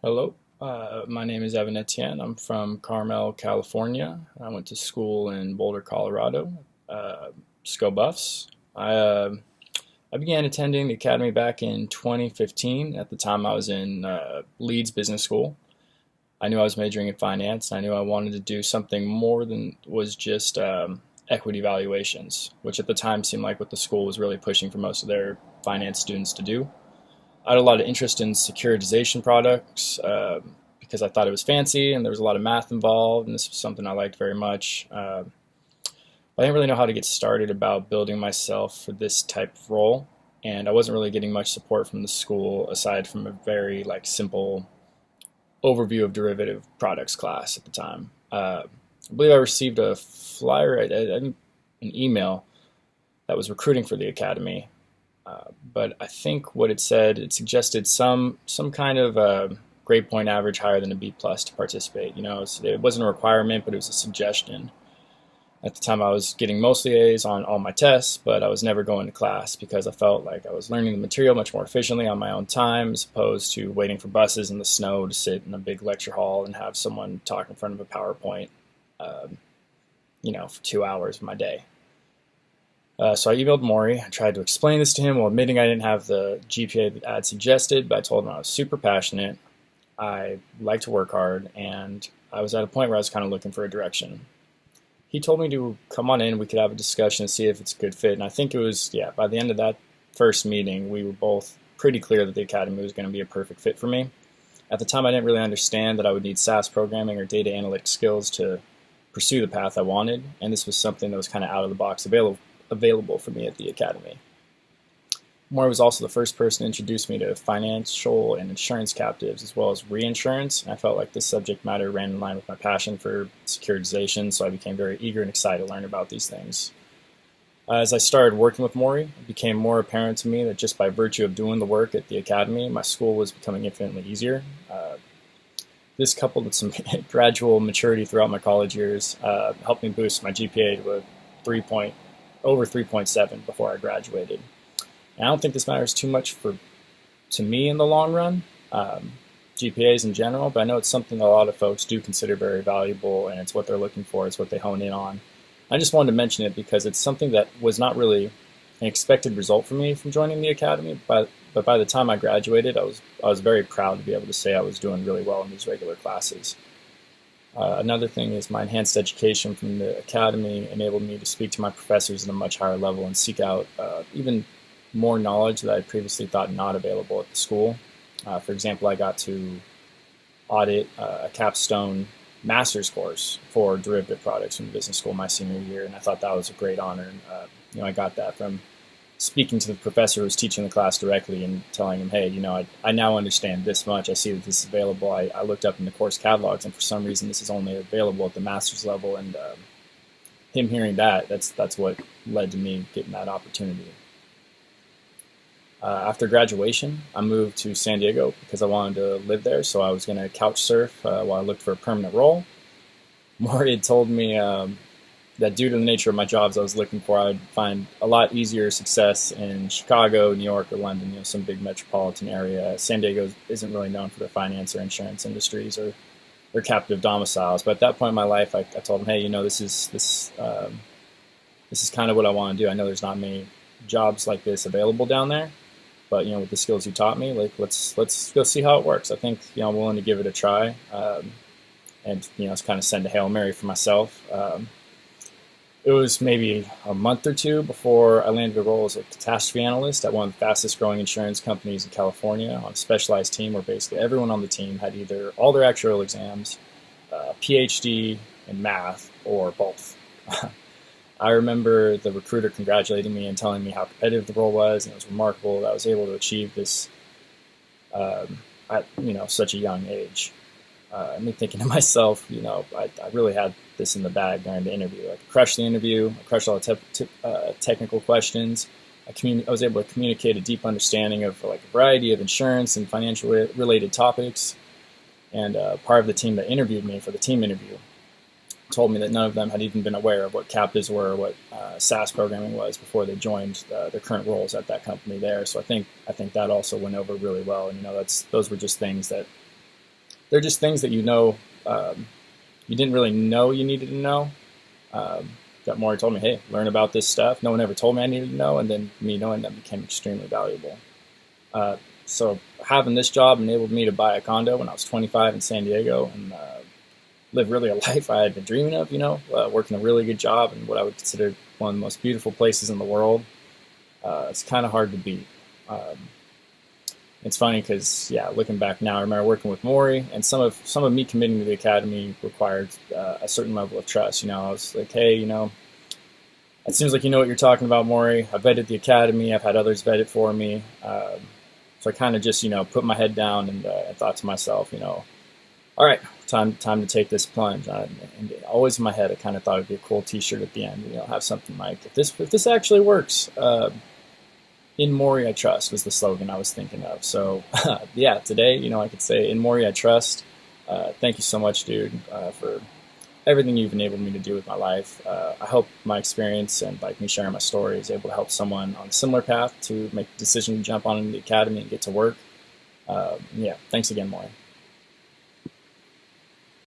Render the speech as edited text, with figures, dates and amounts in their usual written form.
Hello, my name is Evan Etienne. I'm from Carmel, California. I went to school in Boulder, Colorado. Go Buffs. I began attending the academy back in 2015. At the time, I was in Leeds Business School. I knew I was majoring in finance. I knew I wanted to do something more than was just equity valuations, which at the time seemed like what the school was really pushing for most of their finance students to do. I had a lot of interest in securitization products because I thought it was fancy and there was a lot of math involved, and this was something I liked very much. I didn't really know how to get started about building myself for this type of role, and I wasn't really getting much support from the school aside from a very simple overview of derivative products class at the time. I believe I received a flyer, an email that was recruiting for the academy. But I think what it said, it suggested some kind of grade point average higher than a B plus to participate. It wasn't a requirement, but it was a suggestion. At the time, I was getting mostly A's on all my tests, but I was never going to class because I felt like I was learning the material much more efficiently on my own time, as opposed to waiting for buses in the snow to sit in a big lecture hall and have someone talk in front of a PowerPoint, for 2 hours of my day. So I emailed Mori. I tried to explain this to him while admitting I didn't have the GPA that I'd suggested, but I told him I was super passionate, I like to work hard, and I was at a point where I was kind of looking for a direction. He told me to come on in, we could have a discussion and see if it's a good fit, and I think it was, by the end of that first meeting, we were both pretty clear that the academy was going to be a perfect fit for me. At the time, I didn't really understand that I would need SAS programming or data analytic skills to pursue the path I wanted, and this was something that was kind of out of the box available for me at the academy. Mori was also the first person to introduce me to financial and insurance captives as well as reinsurance, and I felt like this subject matter ran in line with my passion for securitization, so I became very eager and excited to learn about these things. As I started working with Mori, it became more apparent to me that just by virtue of doing the work at the academy, my school was becoming infinitely easier. This, coupled with some gradual maturity throughout my college years, helped me boost my GPA to over 3.7 before I graduated. And I don't think this matters too much to me in the long run, GPAs in general, but I know it's something that a lot of folks do consider very valuable, and it's what they're looking for, it's what they hone in on. I just wanted to mention it because it's something that was not really an expected result for me from joining the academy, but by the time I graduated, I was very proud to be able to say I was doing really well in these regular classes. Another thing is my enhanced education from the academy enabled me to speak to my professors at a much higher level and seek out even more knowledge that I previously thought not available at the school. For example, I got to audit a capstone master's course for derivative products from business school my senior year, and I thought that was a great honor. And, I got that from speaking to the professor who was teaching the class directly and telling him, hey, I now understand this much. I see that this is available. I looked up in the course catalogs, and for some reason this is only available at the master's level. And him hearing that's what led to me getting that opportunity. After graduation, I moved to San Diego because I wanted to live there, so I was going to couch surf while I looked for a permanent role. Mori had told me that due to the nature of my jobs I was looking for, I'd find a lot easier success in Chicago, New York, or London, some big metropolitan area. San Diego isn't really known for their finance or insurance industries or their captive domiciles. But at that point in my life, I told them, hey, this is kind of what I want to do. I know there's not many jobs like this available down there, but with the skills you taught me, let's go see how it works. I think I'm willing to give it a try, and it's kind of send a Hail Mary for myself. It was maybe a month or two before I landed a role as a catastrophe analyst at one of the fastest growing insurance companies in California on a specialized team where basically everyone on the team had either all their actuarial exams, PhD in math, or both. I remember the recruiter congratulating me and telling me how competitive the role was, and it was remarkable that I was able to achieve this at such a young age. Me thinking to myself, I really had this in the bag during the interview. I crushed the interview. I crushed all the technical questions. I was able to communicate a deep understanding of a variety of insurance and financial related topics. And part of the team that interviewed me for the team interview told me that none of them had even been aware of what captives were or what SAS programming was before they joined their current roles at that company there. So I think that also went over really well. And those were just things that they're just things that you didn't really know you needed to know. That Mori told me, hey, learn about this stuff. No one ever told me I needed to know, and then me knowing that became extremely valuable. So having this job enabled me to buy a condo when I was 25 in San Diego and live really a life I had been dreaming of, working a really good job in what I would consider one of the most beautiful places in the world. It's kind of hard to beat. It's funny because, yeah, looking back now, I remember working with Mori, and some of me committing to the academy required a certain level of trust. I was like, hey, it seems like you know what you're talking about, Mori. I've vetted the academy. I've had others vet it for me. So I kind of just, put my head down and thought to myself, all right, time to take this plunge. And always in my head, I kind of thought it'd be a cool T-shirt at the end. Have something like, if this actually works. In Mori I trust was the slogan I was thinking of. So yeah, today, I could say in Mori I trust. Thank you so much, dude, for everything you've enabled me to do with my life. I hope my experience and like me sharing my story is able to help someone on a similar path to make the decision to jump on into the academy and get to work. Yeah, thanks again, Mori.